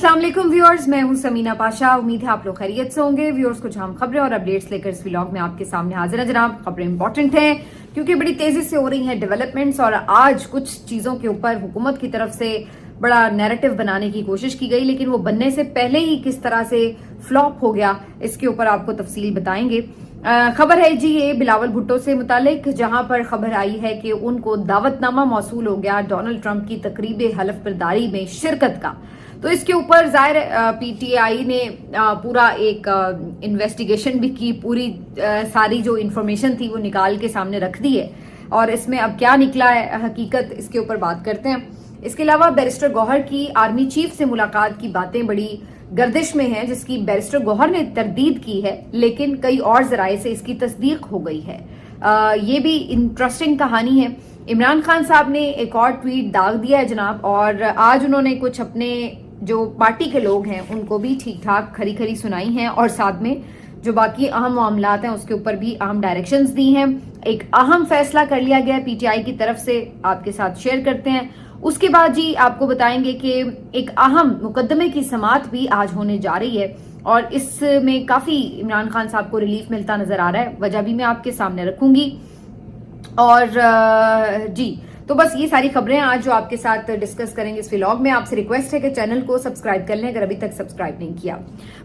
अस्सलाम वालेकुम व्यूअर्स, मैं हूं समीना पाशा। उम्मीद है आप लोग खैरियत से होंगे। व्यूअर्स, कुछ अहम खबरें और अपडेट्स लेकर इस व्लॉग में आपके सामने हाजिर है। जनाब, खबरें इंपॉर्टेंट हैं क्योंकि बड़ी तेजी से हो रही हैं डेवलपमेंट्स और आज कुछ चीजों के ऊपर हुकूमत की तरफ से बड़ा नैरेटिव बनाने की कोशिश की गई, लेकिन वो बनने से पहले ही किस तरह से फ्लॉप हो गया, इसके ऊपर आपको तफसील बताएंगे। खबर है जी ये बिलावल भुट्टो से मुतालिक, जहां पर खबर आई है कि उनको दावतनामा मौसूल हो गया डोनाल्ड ट्रंप की तकरीब हलफ बर्दारी में शिरकत का। तो इसके ऊपर जाहिर पीटीआई ने पूरा एक इन्वेस्टिगेशन भी की, पूरी सारी जो इन्फॉर्मेशन थी वो निकाल के सामने रख दी है और इसमें अब क्या निकला है हकीकत, इसके ऊपर बात करते हैं। इसके अलावा बैरिस्टर गौहर की आर्मी चीफ से मुलाकात की बातें बड़ी गर्दिश में हैं, जिसकी बैरिस्टर गौहर ने तरदीद की है, लेकिन कई और जराए से इसकी तस्दीक हो गई है। ये भी इंटरेस्टिंग कहानी है। इमरान खान साहब ने एक और ट्वीट दाग दिया है जनाब, और आज उन्होंने कुछ अपने जो पार्टी के लोग हैं उनको भी ठीक ठाक खरी खरी सुनाई हैं और साथ में जो बाकी अहम मामलात हैं उसके ऊपर भी अहम डायरेक्शंस दी हैं। एक अहम फैसला कर लिया गया पीटीआई की तरफ से, आपके साथ शेयर करते हैं। उसके बाद जी आपको बताएंगे कि एक अहम मुकदमे की समाअत भी आज होने जा रही है और इसमें काफी इमरान खान साहब को रिलीफ मिलता नजर आ रहा है। वजह भी मैं आपके सामने रखूंगी। और जी तो बस ये सारी खबरें आज जो आपके साथ डिस्कस करेंगे इस व्लॉग में। आपसे रिक्वेस्ट है कि चैनल को सब्सक्राइब कर लें अगर अभी तक सब्सक्राइब नहीं किया।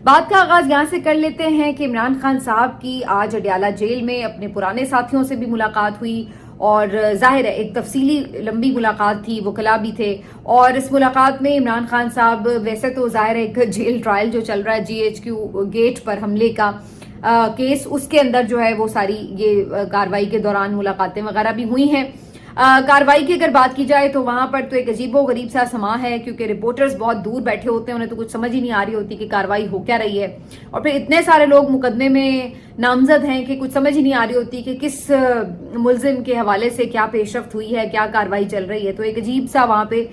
बात का आगाज यहां से कर लेते हैं कि इमरान खान साहब की आज अडयाला जेल में अपने पुराने साथियों से भी मुलाकात हुई और जाहिर है एक तफसीली लंबी मुलाकात थी, वकला भी थे। और इस मुलाकात में इमरान खान साहब, वैसे तो जाहिर है एक जेल ट्रायल जो चल रहा है GHQ गेट पर हमले का केस, उसके अंदर जो है वो सारी ये कार्रवाई के दौरान मुलाकातें वगैरह भी हुई हैं। कार्रवाई की अगर बात की जाए तो वहां पर तो एक अजीबो गरीब सा समा है, क्योंकि रिपोर्टर्स बहुत दूर बैठे होते हैं, उन्हें तो कुछ समझ ही नहीं आ रही होती कि कार्रवाई हो क्या रही है। और फिर इतने सारे लोग मुकदमे में नामजद हैं कि कुछ समझ ही नहीं आ रही होती कि किस मुलजिम के हवाले से क्या पेशरफ्त हुई है, क्या कार्रवाई चल रही है। तो एक अजीब सा वहां पे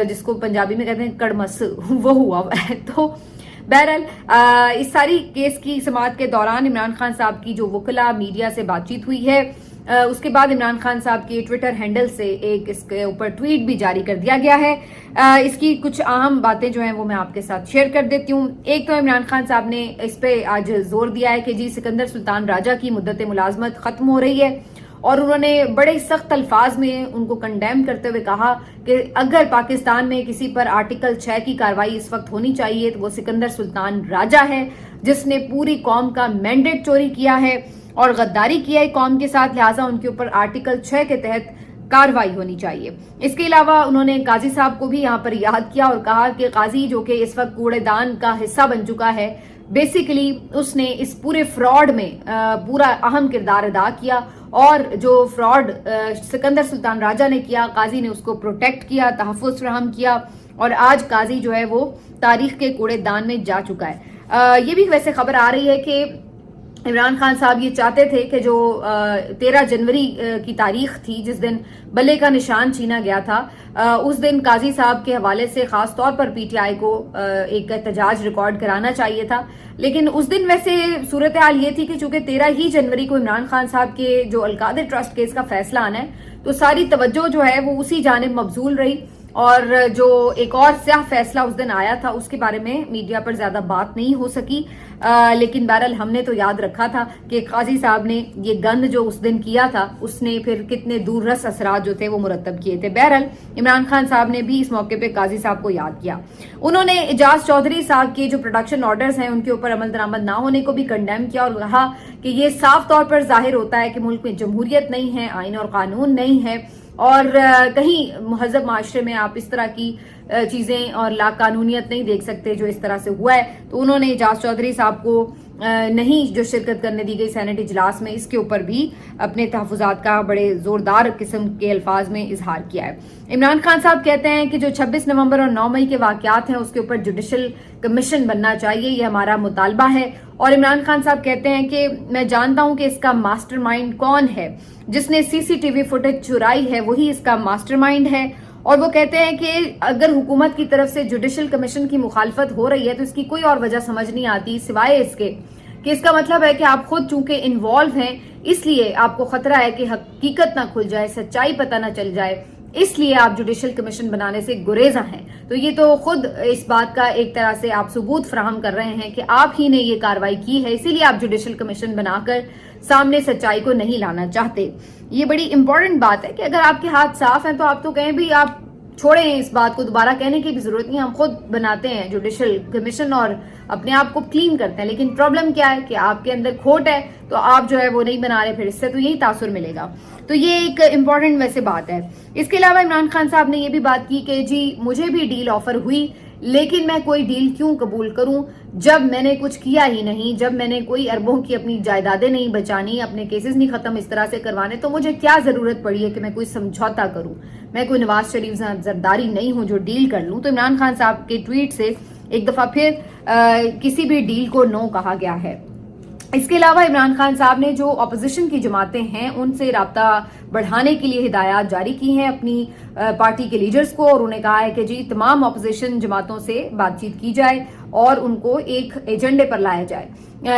जिसको पंजाबी में कहते हैं कड़मस, वो हुआ है। तो बहरहाल इस सारी केस की समाअत के दौरान इमरान खान साहब की जो वकला मीडिया से बातचीत हुई है, उसके बाद इमरान खान साहब के ट्विटर हैंडल से एक इसके ऊपर ट्वीट भी जारी कर दिया गया है। इसकी कुछ अहम बातें जो हैं वो मैं आपके साथ शेयर कर देती हूँ। एक तो इमरान खान साहब ने इस पे आज जोर दिया है कि जी सिकंदर सुल्तान राजा की मुद्दत मुलाजमत खत्म हो रही है और उन्होंने बड़े सख्त अल्फाज में उनको कंडेम करते हुए कहा कि अगर पाकिस्तान में किसी पर आर्टिकल 6 की कार्रवाई इस वक्त होनी चाहिए तो वो सिकंदर सुल्तान राजा है, जिसने पूरी कौम का मैंडेट चोरी किया है और गद्दारी किया है कौम के साथ, लिहाजा उनके ऊपर आर्टिकल 6 के तहत कार्रवाई होनी चाहिए। इसके अलावा उन्होंने काजी साहब को भी यहाँ पर याद किया और कहा कि काजी जो कि इस वक्त कूड़ेदान का हिस्सा बन चुका है, बेसिकली उसने इस पूरे फ्रॉड में पूरा अहम किरदार अदा किया और जो फ्रॉड सिकंदर सुल्तान राजा ने किया, काजी ने उसको प्रोटेक्ट किया, तहफ़्फ़ुज़ फराहम किया और आज काजी जो है वो तारीख के कूड़ेदान में जा चुका है। ये भी वैसे खबर आ रही है कि इमरान खान साहब ये चाहते थे कि जो 13 जनवरी की तारीख थी जिस दिन बल्ले का निशान छीना गया था, उस दिन काजी साहब के हवाले से खास तौर पर पीटीआई को एक एहतजाज रिकॉर्ड कराना चाहिए था। लेकिन उस दिन वैसे सूरत हाल ये थी कि चूंकि 13 ही जनवरी को इमरान खान साहब के जो अलकादर ट्रस्ट केस का फैसला आना है, तो सारी तवज्जो जो है वो उसी जानिब मबजूल रही और जो एक और स्याह फैसला उस दिन आया था उसके बारे में मीडिया पर ज्यादा बात नहीं हो सकी। लेकिन बहरहाल हमने तो याद रखा था कि काजी साहब ने ये गंद जो उस दिन किया था उसने फिर कितने दूररस असरात जो थे वो मुरतब किए थे। बहरहाल इमरान खान साहब ने भी इस मौके पे काजी साहब को याद किया। उन्होंने एजाज चौधरी साहब के जो प्रोडक्शन ऑर्डर्स हैं उनके ऊपर अमल दरामद ना होने को भी कंडेम किया और कहा कि ये साफ तौर पर जाहिर होता है कि मुल्क में जमहूरियत नहीं है, आइन और कानून नहीं है और कहीं महजब माशरे में आप इस तरह की चीजें और लाकानूनियत नहीं देख सकते जो इस तरह से हुआ है। तो उन्होंने एजाज चौधरी साहब को नहीं जो शिरकत करने दी गई सेनेट इजलास में, इसके ऊपर भी अपने तहफ़्फ़ुज़ात का बड़े जोरदार किस्म के अल्फाज में इजहार किया है। इमरान खान साहब कहते हैं कि जो 26 नवंबर और 9 मई के वाक़यात हैं उसके ऊपर जुडिशल कमीशन बनना चाहिए, ये हमारा मुतालबा है। और इमरान खान साहब कहते हैं कि मैं जानता हूं कि इसका मास्टरमाइंड कौन है, जिसने CCTV फुटेज चुराई है वही इसका मास्टरमाइंड है। और वो कहते हैं कि अगर हुकूमत की तरफ से जुडिशल कमीशन की मुखालफत हो रही है तो इसकी कोई और वजह समझ नहीं आती सिवाय इसके कि इसका मतलब है कि आप खुद चूंकि इन्वॉल्व हैं, इसलिए आपको खतरा है कि हकीकत ना खुल जाए, सच्चाई पता ना चल जाए इसलिए आप जुडिशल कमीशन बनाने से गुरेजा हैं। तो ये तो खुद इस बात का एक तरह से आप सबूत फराहम कर रहे हैं कि आप ही ने ये कार्रवाई की है, इसीलिए आप जुडिशल कमीशन बनाकर सामने सच्चाई को नहीं लाना चाहते। ये बड़ी इंपॉर्टेंट बात है कि अगर आपके हाथ साफ हैं तो आप तो कहें भी, आप छोड़ें इस बात को, दोबारा कहने की भी जरूरत नहीं, हम खुद बनाते हैं जुडिशल कमीशन और अपने आप को क्लीन करते हैं। लेकिन प्रॉब्लम क्या है कि आपके अंदर खोट है तो आप जो है वो नहीं बना रहे, फिर इससे तो यही तासुर मिलेगा। तो ये एक इम्पॉर्टेंट वैसे बात है। इसके अलावा इमरान खान साहब ने ये भी बात की कि जी मुझे भी डील ऑफर हुई, लेकिन मैं कोई डील क्यों कबूल करूं जब मैंने कुछ किया ही नहीं, जब मैंने कोई अरबों की अपनी जायदादें नहीं बचानी, अपने केसेस नहीं खत्म इस तरह से करवाने, तो मुझे क्या जरूरत पड़ी है कि मैं कोई समझौता करूं। मैं कोई नवाज शरीफ जरदारी नहीं हूं जो डील कर लूं। तो इमरान खान साहब के ट्वीट से एक दफा फिर किसी भी डील को नो कहा गया है। इसके अलावा इमरान खान साहब ने जो अपोजिशन की जमातें हैं उनसे राब्ता बढ़ाने के लिए हिदायत जारी की हैं अपनी पार्टी के लीडर्स को, और उन्हें कहा है कि जी तमाम अपोजिशन जमातों से बातचीत की जाए और उनको एक एजेंडे पर लाया जाए।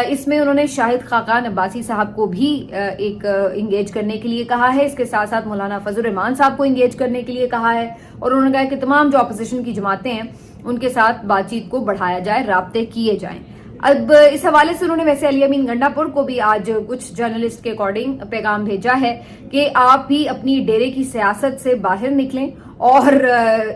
इसमें उन्होंने शाहिद खाकान अब्बासी साहब को भी एक इंगेज करने के लिए कहा है। इसके साथ साथ मौलाना फजल रहमान साहब को इंगेज करने के लिए कहा है, और उन्होंने कहा कि तमाम जो अपोजिशन की जमातें हैं उनके साथ बातचीत को बढ़ाया जाए, राब्ते किए जाएं। अब इस हवाले से उन्होंने वैसे अली अमीन गंडापुर को भी आज कुछ जर्नलिस्ट के अकॉर्डिंग पैगाम भेजा है कि आप भी अपनी डेरे की सियासत से बाहर निकलें और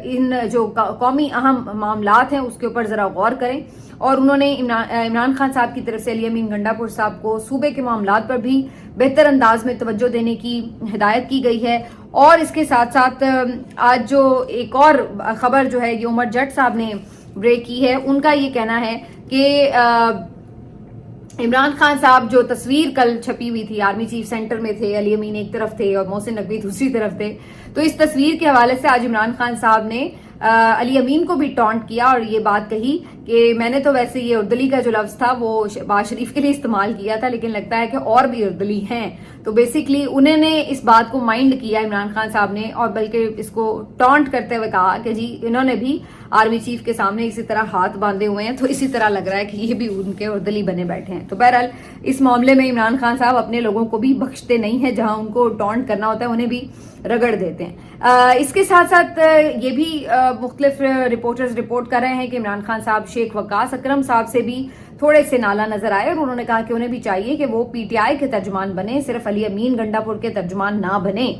इन जो कौमी अहम मामलात हैं उसके ऊपर जरा गौर करें। और उन्होंने इमरान खान साहब की तरफ से अली अमीन गंडापुर साहब को सूबे के मामलात पर भी बेहतर अंदाज में तवज्जो देने की हिदायत की गई है। और इसके साथ साथ आज जो एक और खबर जो है ये उमर जट साहब ने ब्रेक की है, उनका ये कहना है कि इमरान खान साहब जो तस्वीर कल छपी हुई थी, आर्मी चीफ सेंटर में थे, अली अमीन एक तरफ थे और मोहसिन नकवी दूसरी तरफ थे, तो इस तस्वीर के हवाले से आज इमरान खान साहब ने अली अमीन को भी टॉन्ट किया और ये बात कही कि मैंने तो वैसे ये उर्दली का जो लफ्ज था वो शहबाज शरीफ के लिए इस्तेमाल किया था, लेकिन लगता है कि और भी उर्दली हैं। तो बेसिकली उन्होंने इस बात को माइंड किया इमरान खान साहब ने, और बल्कि इसको टॉन्ट करते हुए कहा कि जी इन्होंने भी आर्मी चीफ के सामने इसी तरह हाथ बांधे हुए हैं, तो इसी तरह लग रहा है कि ये भी उनके उर्दली बने बैठे हैं। तो बहरहाल इस मामले में इमरान खान साहब अपने लोगों को भी बख्शते नहीं है, जहां उनको टॉन्ट करना होता है उन्हें भी रगड़ देते हैं। इसके साथ साथ ये भी मुख्तलिफ रिपोर्टर्स रिपोर्ट कर रहे हैं कि इमरान खान साहब शेख वकास अकरम साहब से भी थोड़े से नाला नजर आए, और उन्होंने कहा कि उन्हें भी चाहिए कि वो पीटीआई के तर्जुमान बने, सिर्फ अली अमीन गंडापुर के तर्जुमान ना बने।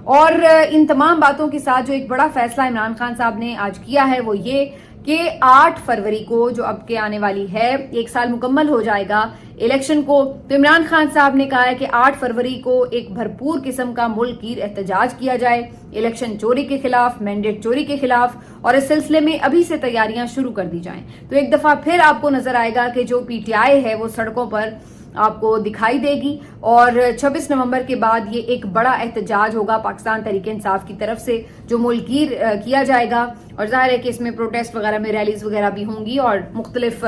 और इन तमाम बातों के साथ जो एक बड़ा फैसला इमरान खान साहब ने आज किया है वो ये कि 8 फरवरी को जो अब के आने वाली है, 1 साल मुकम्मल हो जाएगा इलेक्शन को, तो इमरान खान साहब ने कहा है कि 8 फरवरी को एक भरपूर किस्म का मुल्की एहतजाज किया जाए इलेक्शन चोरी के खिलाफ, मैंडेट चोरी के खिलाफ, और इस सिलसिले में अभी से तैयारियां शुरू कर दी जाएं। तो एक दफा फिर आपको नजर आएगा कि जो पीटीआई है वो सड़कों पर आपको दिखाई देगी, और 26 नवंबर के बाद ये एक बड़ा एहतजाज होगा पाकिस्तान तहरीक इंसाफ की तरफ से जो मुल्कीर किया जाएगा, और जाहिर है कि इसमें प्रोटेस्ट वगैरह में रैलीज वगैरह भी होंगी और मुख्तलिफ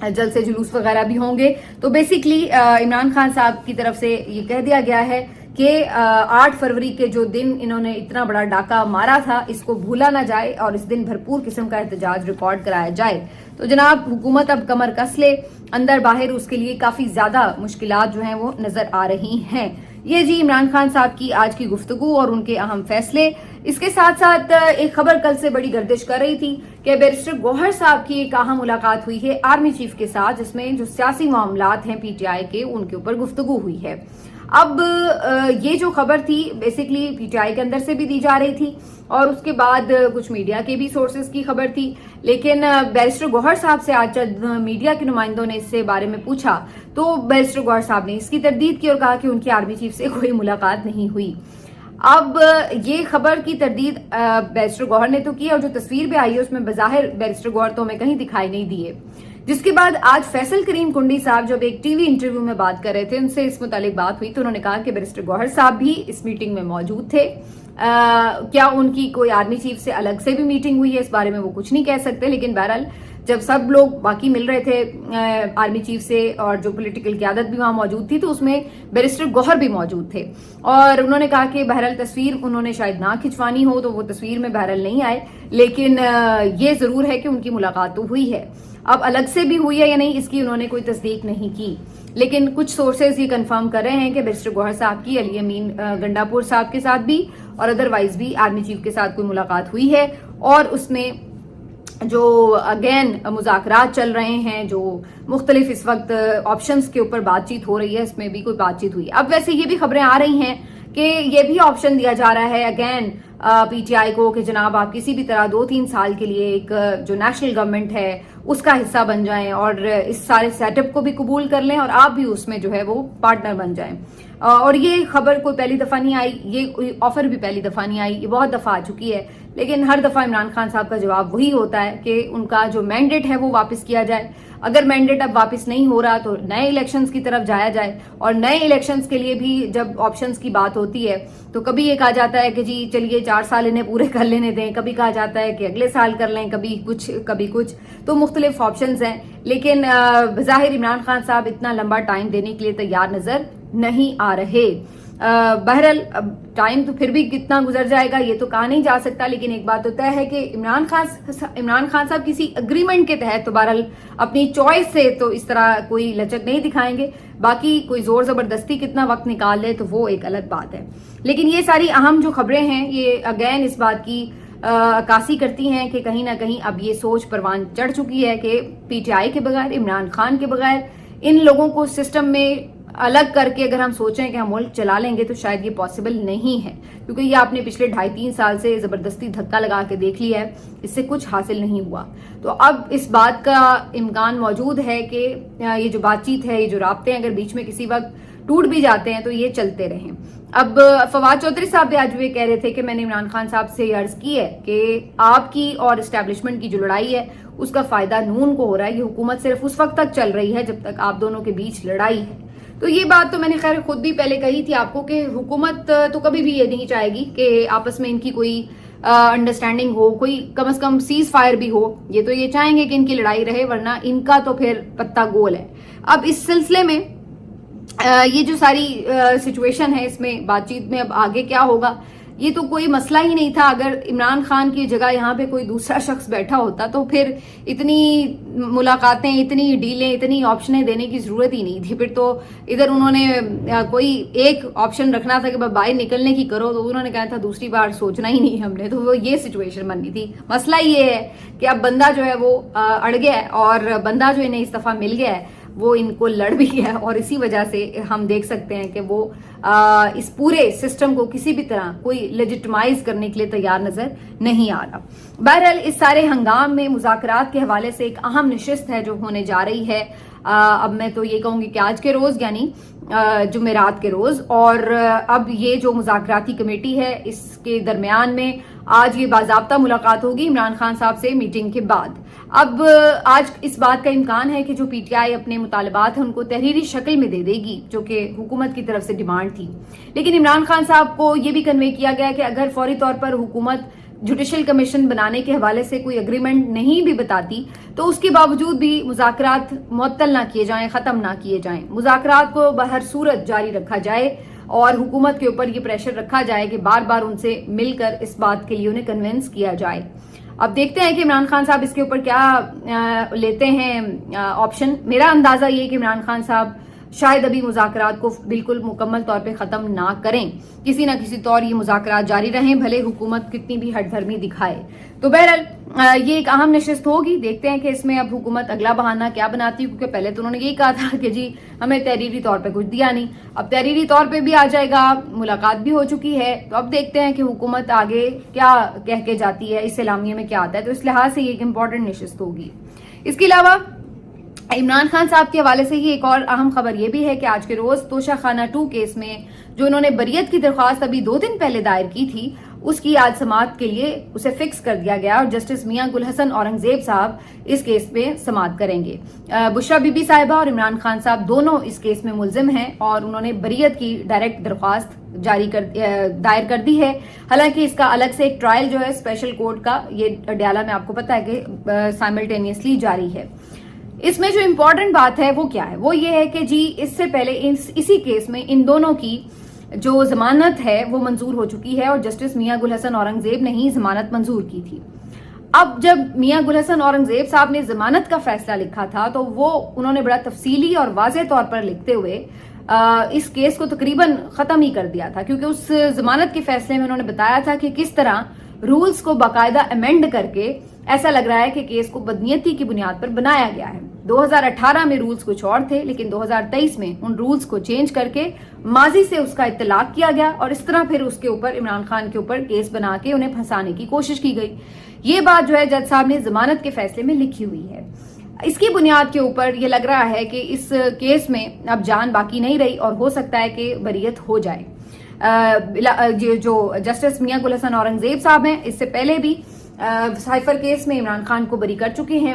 जलसे जुलूस वगैरह भी होंगे। तो बेसिकली इमरान खान साहब की तरफ से ये कह दिया गया है कि 8 फरवरी के जो दिन इन्होंने इतना बड़ा डाका मारा था इसको भूला ना जाए और इस दिन भरपूर किस्म का एहतजाज रिकॉर्ड कराया जाए। तो जनाब हुकूमत अब कमर कस ले, अंदर बाहर उसके लिए काफी ज्यादा मुश्किलात जो हैं वो नजर आ रही हैं। ये जी इमरान खान साहब की आज की गुफ्तगू और उनके अहम फैसले। इसके साथ साथ एक खबर कल से बड़ी गर्दिश कर रही थी कि बैरिस्टर गौहर साहब की एक अहम मुलाकात हुई है आर्मी चीफ के साथ, जिसमें जो सियासी मामलात हैं पीटीआई के उनके ऊपर गुफ्तगू हुई है। अब ये जो खबर थी बेसिकली पीटीआई के अंदर से भी दी जा रही थी और उसके बाद कुछ मीडिया के भी सोर्सेज की खबर थी, लेकिन बैरिस्टर गौहर साहब से आज जब मीडिया के नुमाइंदों ने इससे बारे में पूछा तो बैरिस्टर गौहर साहब ने इसकी तरदीद की और कहा कि उनकी आर्मी चीफ से कोई मुलाकात नहीं हुई। अब ये खबर की तरदीद बैरिस्टर गौहर ने तो की और जो तस्वीर भी आई है उसमें बज़ाहिर बैरिस्टर गौहर तो हमें कहीं दिखाई नहीं दिए। जिसके बाद आज फैसल करीम कुंडी साहब जब एक टीवी इंटरव्यू में बात कर रहे थे, उनसे इस मुतालिक बात हुई तो उन्होंने कहा कि बैरिस्टर गौहर साहब भी इस मीटिंग में मौजूद थे। क्या उनकी कोई आर्मी चीफ से अलग से भी मीटिंग हुई है इस बारे में वो कुछ नहीं कह सकते, लेकिन बहरहाल जब सब लोग बाकी मिल रहे थे आर्मी चीफ से और जो पॉलिटिकल क़यादत भी वहां मौजूद थी तो उसमें बैरिस्टर गौहर भी मौजूद थे और उन्होंने कहा कि बहरहाल तस्वीर उन्होंने शायद ना खिंचवानी हो तो वो तस्वीर में बहरहाल नहीं आए, लेकिन ये जरूर है कि उनकी मुलाकात तो हुई है। अब अलग से भी हुई है या नहीं इसकी उन्होंने कोई तस्दीक नहीं की। لیکن کچھ سورسز یہ کنفرم کر رہے ہیں کہ بیرسٹر گوہر صاحب کی علی امین گنڈاپور صاحب کے ساتھ بھی اور ادروائز بھی آرمی چیف کے ساتھ کوئی ملاقات ہوئی ہے، اور اس میں جو اگین مذاکرات چل رہے ہیں، جو مختلف اس وقت آپشنز کے اوپر بات چیت ہو رہی ہے، اس میں بھی کوئی بات چیت ہوئی۔ اب ویسے یہ بھی خبریں آ رہی ہیں کہ یہ بھی آپشن دیا جا رہا ہے اگین پی ٹی آئی کو کہ جناب آپ کسی بھی طرح 2-3 سال کے لیے ایک جو نیشنل گورنمنٹ ہے اس کا حصہ بن جائیں اور اس سارے سیٹ اپ کو بھی قبول کر لیں اور آپ بھی اس میں جو ہے وہ پارٹنر بن جائیں۔ اور یہ خبر کوئی پہلی دفعہ نہیں آئی، یہ آفر بھی پہلی دفعہ نہیں آئی، یہ بہت دفعہ آ چکی ہے، لیکن ہر دفعہ عمران خان صاحب کا جواب وہی ہوتا ہے کہ ان کا جو مینڈیٹ ہے وہ واپس کیا جائے۔ اگر مینڈیٹ اب واپس نہیں ہو رہا تو نئے الیکشنز کی طرف جایا جائے، اور نئے الیکشنز کے لیے بھی جب آپشنز کی بات ہوتی ہے تو کبھی یہ کہا جاتا ہے کہ جی چلیے 4 سال انہیں پورے کر لینے دیں، کبھی کہا جاتا ہے کہ اگلے سال کر لیں، کبھی کچھ، تو مختلف آپشنز ہیں، لیکن بظاہر عمران خان صاحب اتنا لمبا ٹائم دینے کے لیے تیار نظر نہیں آ رہے۔ بہرحال اب ٹائم تو پھر بھی کتنا گزر جائے گا یہ تو کہا نہیں جا سکتا، لیکن ایک بات تو طے ہے کہ عمران خان صاحب کسی اگریمنٹ کے تحت تو بہرحال اپنی چوائس سے تو اس طرح کوئی لچک نہیں دکھائیں گے، باقی کوئی زور زبردستی کتنا وقت نکال لے تو وہ ایک الگ بات ہے۔ لیکن یہ ساری اہم جو خبریں ہیں یہ اگین اس بات کی عکاسی کرتی ہیں کہ کہیں نہ کہیں اب یہ سوچ پروان چڑھ چکی ہے کہ پی ٹی آئی کے بغیر، عمران خان کے بغیر، ان لوگوں کو سسٹم میں الگ کر کے اگر ہم سوچیں کہ ہم ملک چلا لیں گے تو شاید یہ پاسبل نہیں ہے، کیونکہ یہ آپ نے پچھلے 2.5-3 سال سے زبردستی دھکا لگا کے دیکھ لیا ہے، اس سے کچھ حاصل نہیں ہوا۔ تو اب اس بات کا امکان موجود ہے کہ یہ جو بات چیت ہے، یہ جو رابطے ہیں، اگر بیچ میں کسی وقت ٹوٹ بھی جاتے ہیں تو یہ چلتے رہیں۔ اب فواد چودھری صاحب بھی آج یہ کہہ رہے تھے کہ میں نے عمران خان صاحب سے عرض کی ہے کہ آپ کی اور اسٹیبلشمنٹ کی جو لڑائی ہے اس کا فائدہ نون کو ہو رہا ہے، یہ حکومت صرف اس وقت تک چل رہی ہے جب تک آپ دونوں کے بیچ لڑائی ہے۔ تو یہ بات تو میں نے خیر خود بھی پہلے کہی تھی آپ کو کہ حکومت تو کبھی بھی یہ نہیں چاہے گی کہ آپس میں ان کی کوئی انڈرسٹینڈنگ ہو، کوئی کم از کم سیز فائر بھی ہو، یہ تو یہ چاہیں گے کہ ان کی لڑائی رہے، ورنہ ان کا تو پھر پتہ گول ہے۔ اب اس سلسلے میں یہ جو ساری سچویشن ہے، اس میں بات چیت میں اب آگے کیا ہوگا یہ تو کوئی مسئلہ ہی نہیں تھا۔ اگر عمران خان کی جگہ یہاں پہ کوئی دوسرا شخص بیٹھا ہوتا تو پھر اتنی ملاقاتیں، اتنی ڈیلیں، اتنی آپشنیں دینے کی ضرورت ہی نہیں تھی۔ پھر تو ادھر انہوں نے کوئی ایک آپشن رکھنا تھا کہ باہر نکلنے کی کرو، تو انہوں نے کہا تھا دوسری بار سوچنا ہی نہیں ہم نے، تو وہ یہ سچویشن بننی تھی۔ مسئلہ یہ ہے کہ اب بندہ جو ہے وہ اڑ گیا ہے، اور بندہ جو انہیں اس دفعہ مل گیا ہے وہ ان کو لڑ بھی گیا، اور اسی وجہ سے ہم دیکھ سکتے ہیں کہ وہ اس پورے سسٹم کو کسی بھی طرح کوئی لیجٹمائز کرنے کے لیے تیار نظر نہیں آ رہا۔ بہرحال اس سارے ہنگام میں مذاکرات کے حوالے سے ایک اہم نشست ہے جو ہونے جا رہی ہے، اب میں تو یہ کہوں گی کہ آج کے روز یعنی جمعرات کے روز، اور اب یہ جو مذاکراتی کمیٹی ہے اس کے درمیان میں آج یہ باضابطہ ملاقات ہوگی عمران خان صاحب سے میٹنگ کے بعد۔ اب آج اس بات کا امکان ہے کہ جو پی ٹی آئی اپنے مطالبات ہیں ان کو تحریری شکل میں دے دے گی، جو کہ حکومت کی طرف سے ڈیمانڈ تھی، لیکن عمران خان صاحب کو یہ بھی کنوے کیا گیا کہ اگر فوری طور پر حکومت جوڈیشل کمیشن بنانے کے حوالے سے کوئی اگریمنٹ نہیں بھی بتاتی تو اس کے باوجود بھی مذاکرات معطل نہ کیے جائیں، ختم نہ کیے جائیں، مذاکرات کو بہر صورت جاری رکھا جائے، اور حکومت کے اوپر یہ پریشر رکھا جائے کہ بار بار ان سے مل کر اس بات کے لیے انہیں کنونس کیا جائے۔ اب دیکھتے ہیں کہ عمران خان صاحب اس کے اوپر کیا لیتے ہیں آپشن۔ میرا اندازہ یہ کہ عمران خان صاحب شاید ابھی مذاکرات کو بالکل مکمل طور پہ ختم نہ کریں، کسی نہ کسی طور یہ مذاکرات جاری رہیں، بھلے حکومت کتنی بھی ہٹ دھرمی دکھائے۔ تو بہرحال یہ ایک اہم نشست ہوگی، دیکھتے ہیں کہ اس میں اب حکومت اگلا بہانہ کیا بناتی ہے، کیونکہ پہلے تو انہوں نے یہی کہا تھا کہ جی ہمیں تحریری طور پہ کچھ دیا نہیں، اب تحریری طور پہ بھی آ جائے گا، ملاقات بھی ہو چکی ہے، تو اب دیکھتے ہیں کہ حکومت آگے کیا کہہ کے جاتی ہے، اس اعلامیے میں کیا آتا ہے، تو اس لحاظ سے یہ ایک امپورٹنٹ نشست ہوگی۔ اس کے علاوہ عمران خان صاحب کے حوالے سے ہی ایک اور اہم خبر یہ بھی ہے کہ آج کے روز توشہ خانہ 2 کیس میں جو انہوں نے بریت کی درخواست ابھی 2 دن پہلے دائر کی تھی، اس کی آج سماعت کے لیے اسے فکس کر دیا گیا، اور جسٹس میاں گل حسن اورنگزیب صاحب اس کیس میں سماعت کریں گے۔ بشرا بی بی صاحبہ اور عمران خان صاحب دونوں اس کیس میں ملزم ہیں، اور انہوں نے بریت کی ڈائریکٹ درخواست دائر کر دی ہے۔ حالانکہ اس کا الگ سے ایک ٹرائل جو ہے اسپیشل کورٹ کا، یہ اڈیالہ میں آپ کو پتا ہے کہ سائملٹینیسلی جاری ہے۔ اس میں جو امپورٹنٹ بات ہے وہ کیا ہے، وہ یہ ہے کہ جی اس سے پہلے اسی کیس میں ان دونوں کی جو ضمانت ہے وہ منظور ہو چکی ہے، اور جسٹس میاں گل حسن اورنگزیب نے ہی ضمانت منظور کی تھی۔ اب جب میاں گل حسن اورنگزیب صاحب نے ضمانت کا فیصلہ لکھا تھا تو وہ انہوں نے بڑا تفصیلی اور واضح طور پر لکھتے ہوئے اس کیس کو تقریباً ختم ہی کر دیا تھا، کیونکہ اس ضمانت کے فیصلے میں انہوں نے بتایا تھا کہ کس طرح رولز کو باقاعدہ امینڈ کر کے ایسا لگ رہا ہے کہ کیس کو بدنیتی کی بنیاد پر بنایا گیا ہے۔ 2018 میں رولز کچھ اور تھے، لیکن 2023 میں ان رولز کو چینج کر کے ماضی سے اس کا اطلاق کیا گیا اور اس طرح پھر اس کے اوپر عمران خان کے اوپر کیس بنا کے انہیں پھنسانے کی کوشش کی گئی۔ یہ بات جو ہے جج صاحب نے ضمانت کے فیصلے میں لکھی ہوئی ہے۔ اس کی بنیاد کے اوپر یہ لگ رہا ہے کہ اس کیس میں اب جان باقی نہیں رہی اور ہو سکتا ہے کہ بریت ہو جائے۔ جو جسٹس میاں گل حسن اورنگزیب صاحب ہیں، اس سے پہلے بھی سائفر کیس میں عمران خان کو بری کر چکے ہیں۔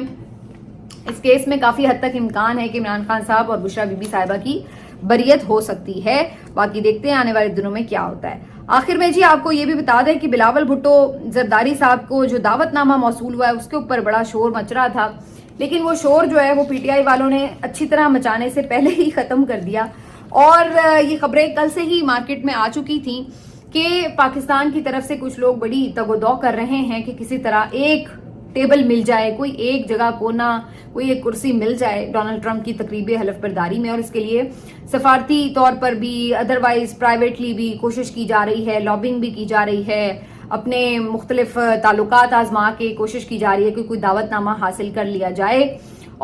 اس کیس میں کافی حد تک امکان ہے کہ عمران خان صاحب اور بشرا بی بی صاحبہ کی بریت ہو سکتی ہے۔ باقی دیکھتے ہیں آنے والے دنوں میں کیا ہوتا ہے۔ آخر میں جی آپ کو یہ بھی بتا دیں کہ بلاول بھٹو زرداری صاحب کو جو دعوت نامہ موصول ہوا ہے اس کے اوپر بڑا شور مچ رہا تھا، لیکن وہ شور جو ہے وہ پی ٹی آئی والوں نے اچھی طرح مچانے سے پہلے ہی ختم کر دیا، اور یہ خبریں کل سے ہی مارکیٹ میں آ چکی تھیں کہ پاکستان کی طرف سے کچھ لوگ بڑی تگ و دو کر رہے ہیں کہ کسی طرح ایک ٹیبل مل جائے، کوئی ایک جگہ کونا، کوئی ایک کرسی مل جائے ڈونلڈ ٹرمپ کی تقریب حلف برداری میں، اور اس کے لیے سفارتی طور پر بھی ادروائز پرائیویٹلی بھی کوشش کی جا رہی ہے، لابنگ بھی کی جا رہی ہے، اپنے مختلف تعلقات آزما کے کوشش کی جا رہی ہے کہ کوئی دعوت نامہ حاصل کر لیا جائے۔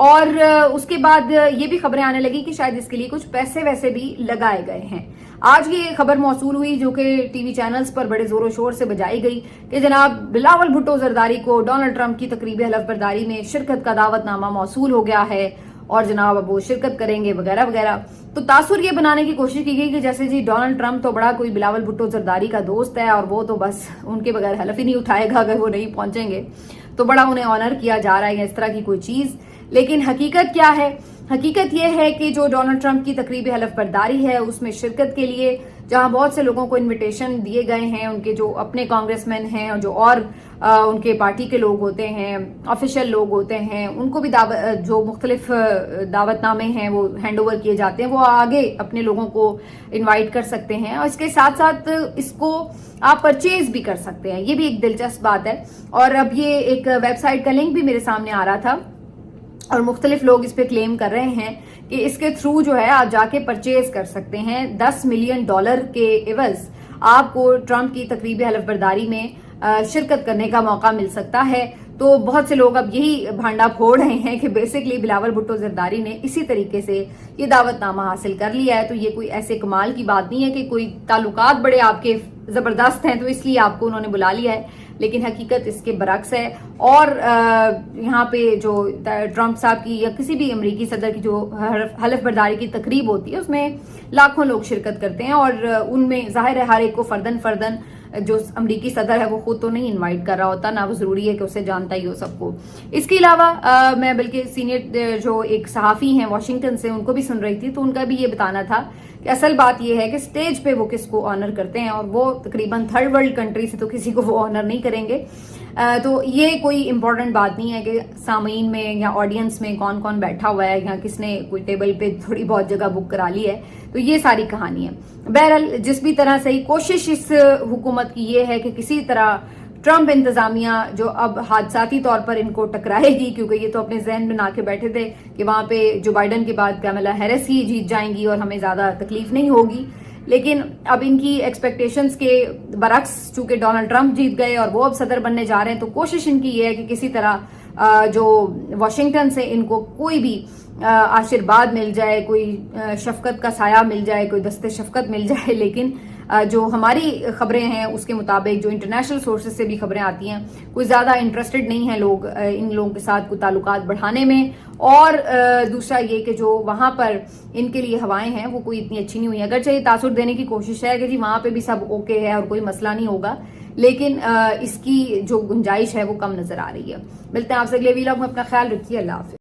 اور اس کے بعد یہ بھی خبریں آنے لگی کہ شاید اس کے لیے کچھ پیسے ویسے بھی لگائے گئے ہیں۔ آج یہ خبر موصول ہوئی جو کہ ٹی وی چینلز پر بڑے زور و شور سے بجائی گئی کہ جناب بلاول بھٹو زرداری کو ڈونلڈ ٹرمپ کی تقریب حلف برداری میں شرکت کا دعوت نامہ موصول ہو گیا ہے اور جناب اب وہ شرکت کریں گے وغیرہ وغیرہ۔ تو تاثر یہ بنانے کی کوشش کی گئی کہ جیسے جی ڈونلڈ ٹرمپ تو بڑا کوئی بلاول بھٹو زرداری کا دوست ہے اور وہ تو بس ان کے بغیر حلف ہی نہیں اٹھائے گا اگر وہ نہیں پہنچیں گے، تو بڑا انہیں آنر کیا جا رہا ہے اس طرح کی کوئی چیز۔ لیکن حقیقت کیا ہے؟ حقیقت یہ ہے کہ جو ڈونلڈ ٹرمپ کی تقریب حلف برداری ہے اس میں شرکت کے لیے جہاں بہت سے لوگوں کو انویٹیشن دیے گئے ہیں، ان کے جو اپنے کانگریس مین ہیں اور جو اور ان کے پارٹی کے لوگ ہوتے ہیں، آفیشیل لوگ ہوتے ہیں، ان کو بھی جو مختلف دعوت نامے ہیں وہ ہینڈ اوور کیے جاتے ہیں، وہ آگے اپنے لوگوں کو انوائٹ کر سکتے ہیں اور اس کے ساتھ ساتھ اس کو آپ پرچیز بھی کر سکتے ہیں۔ یہ بھی ایک دلچسپ بات ہے، اور اب یہ ایک ویب سائٹ کا لنک بھی میرے سامنے آ رہا تھا اور مختلف لوگ اس پہ کلیم کر رہے ہیں کہ اس کے تھرو جو ہے آپ جا کے پرچیز کر سکتے ہیں۔ $10 ملین کے عوض آپ کو ٹرمپ کی تقریب حلف برداری میں شرکت کرنے کا موقع مل سکتا ہے۔ تو بہت سے لوگ اب یہی بھانڈا پھوڑ رہے ہیں کہ بیسکلی بلاول بھٹو زرداری نے اسی طریقے سے یہ دعوت نامہ حاصل کر لیا ہے، تو یہ کوئی ایسے کمال کی بات نہیں ہے کہ کوئی تعلقات بڑے آپ کے زبردست ہیں تو اس لیے آپ کو انہوں نے بلا لیا ہے، لیکن حقیقت اس کے برعکس ہے۔ اور یہاں پہ جو ٹرمپ صاحب کی یا کسی بھی امریکی صدر کی جو حلف برداری کی تقریب ہوتی ہے اس میں لاکھوں لوگ شرکت کرتے ہیں، اور ان میں ظاہر ہے ہر ایک کو فردن جو امریکی صدر ہے وہ خود تو نہیں انوائٹ کر رہا ہوتا، نہ وہ ضروری ہے کہ اسے جانتا ہی ہو سب کو۔ اس کے علاوہ میں بلکہ سینئر جو ایک صحافی ہیں واشنگٹن سے ان کو بھی سن رہی تھی، تو ان کا بھی یہ بتانا تھا کہ اصل بات یہ ہے کہ سٹیج پہ وہ کس کو آنر کرتے ہیں، اور وہ تقریباً تھرڈ ورلڈ کنٹری سے تو کسی کو وہ آنر نہیں کریں گے۔ تو یہ کوئی امپورٹنٹ بات نہیں ہے کہ سامعین میں یا آڈینس میں کون کون بیٹھا ہوا ہے یا کس نے کوئی ٹیبل پہ تھوڑی بہت جگہ بک کرا لی ہے، تو یہ ساری کہانی ہے۔ بہرحال جس بھی طرح سے کوشش اس حکومت کی یہ ہے کہ کسی طرح ٹرمپ انتظامیہ جو اب حادثاتی طور پر ان کو ٹکرائے گی، کیونکہ یہ تو اپنے ذہن بنا کے بیٹھے تھے کہ وہاں پہ جو بائیڈن کے بعد کیملا ہیرس ہی جیت جائیں گی اور ہمیں زیادہ تکلیف نہیں ہوگی، لیکن اب ان کی ایکسپیکٹیشنز کے برعکس چونکہ ڈونلڈ ٹرمپ جیت گئے اور وہ اب صدر بننے جا رہے ہیں، تو کوشش ان کی یہ ہے کہ کسی طرح جو واشنگٹن سے ان کو کوئی بھی آشیرواد مل جائے، کوئی شفقت کا سایہ مل جائے، کوئی دست شفقت مل جائے۔ لیکن جو ہماری خبریں ہیں اس کے مطابق جو انٹرنیشنل سورسز سے بھی خبریں آتی ہیں، کوئی زیادہ انٹرسٹڈ نہیں ہیں لوگ ان لوگوں کے ساتھ کوئی تعلقات بڑھانے میں، اور دوسرا یہ کہ جو وہاں پر ان کے لیے ہوائیں ہیں وہ کوئی اتنی اچھی نہیں ہوئی ہیں۔ اگرچہ یہ تاثر دینے کی کوشش ہے کہ جی وہاں پہ بھی سب اوکے ہے اور کوئی مسئلہ نہیں ہوگا، لیکن اس کی جو گنجائش ہے وہ کم نظر آ رہی ہے۔ ملتے ہیں آپ سے اگلے ویلاگ میں، اپنا خیال رکھیے، اللہ حافظ۔